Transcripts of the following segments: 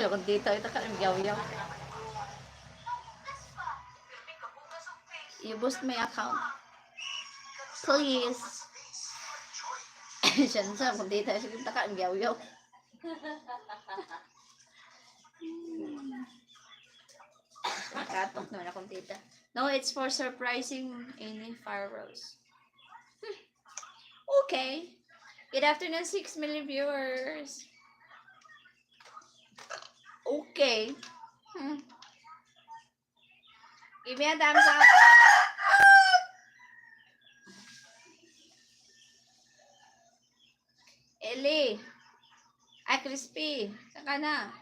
Kung dito, ito ka ng yaw-yaw. You boost my account. Please. Siya sa kung dito, ito ka ng yaw-yaw. Nakatok naman akong tita. No, it's for surprising any fireworks. Okay. Good afternoon, 6 million viewers. Okay. Give me a thumbs up. Ellie. Ay, Crispy. Saka na.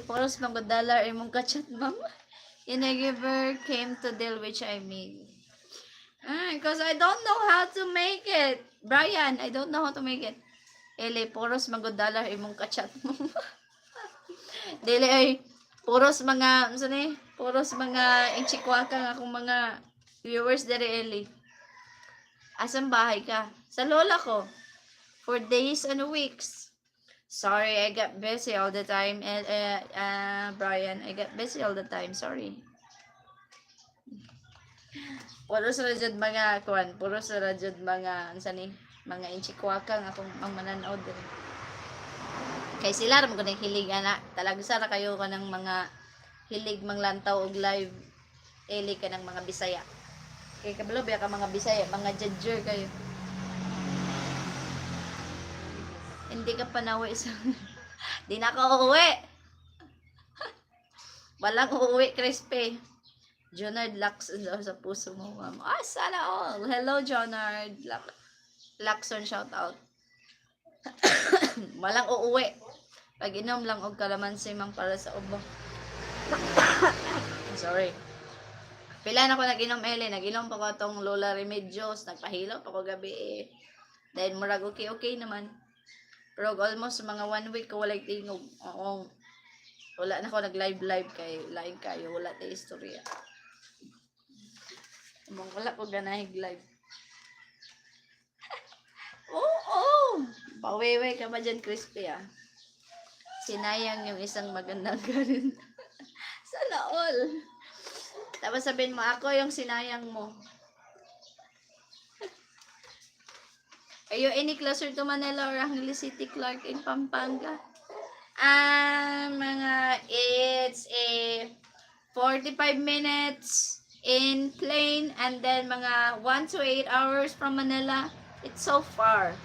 Puros $1 imong kachat, ma'am. You never came to deal which I mean. Because I don't know how to make it. Brian, I don't know how to make it. Puros $1 imong kachat, ma'am. Dili ay puros mga puros mga inchikwaka nga akong mga viewers dere Eli. Asang bahay ka? Sa lola ko. For days and weeks. Sorry, I got busy all the time. Brian, I got busy all the time. Sorry. Puro sa rajud mga kuan, puro sa rajud mga mga inchikwaka nga akong ang mananaw dere. Kay sila ram ko nang hilig ana, talaga sara kayo kanang mga hilig manglantaw og live Eli ka ng mga Bisaya. Kay kabalo biya ka mga Bisaya, mga judger kayo. Hindi ka panawi sa di na ako uuwi. Walang uuwi, Crispy. Jonard Lacson sa puso mo, ma'am. Sana all. Hello, Jonard. Lacson, shout out. Walang uuwi. Pag inom lang og kalamansi mang para sa ubo. Sorry. Pila na ko nag-inom, Eli. Nag-inom pa ko tong Lola Remedios. Nagpahilo pa ko gabi. Then, murag okay naman. Pero almost mga 1 week ko walay tingog. Oo. Wala na ko nag-live kay lain kayo. Wala na istorya. Wala ko ganahig live. Oo! Pawewe ka ba dyan, Crispy, ah? Sinayang yung isang magandang ganun. Sana all. Tapos sabihin mo, ako yung sinayang mo. Are you any closer to Manila or Angeles City, Clark in Pampanga? It's a 45 minutes in plane and then mga 1 to 8 hours from Manila. It's so far.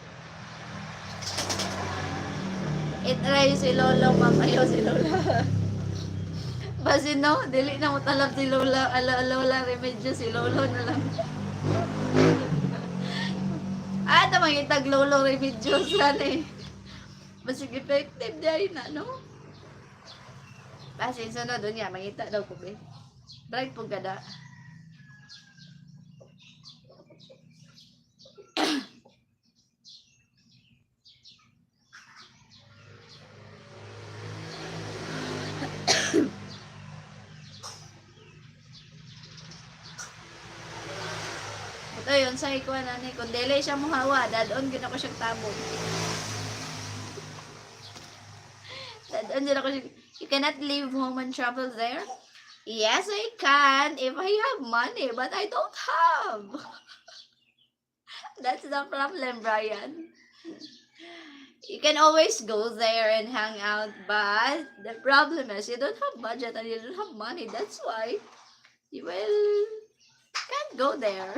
Itry si Lolo, mamayo si Lola. Basi no, dili na mo talab si Lola, Lola Remedyo, si Lolo na lang. Tamang itag Lolo Remedyo sana eh. Basi effective dahil na, no? Basi sunod doon nga, mangita daw ko be. Bright po gada. Ito yun, sa ikuha na ni. Kung dili siya muhawa, dadon gina ko siyang tabog. Dadon gina ko siyang... You cannot leave home and travel there? Yes, I can if I have money, but I don't have. That's the problem, Brian. You can always go there and hang out, but the problem is you don't have budget and you don't have money. That's why you will can't go there.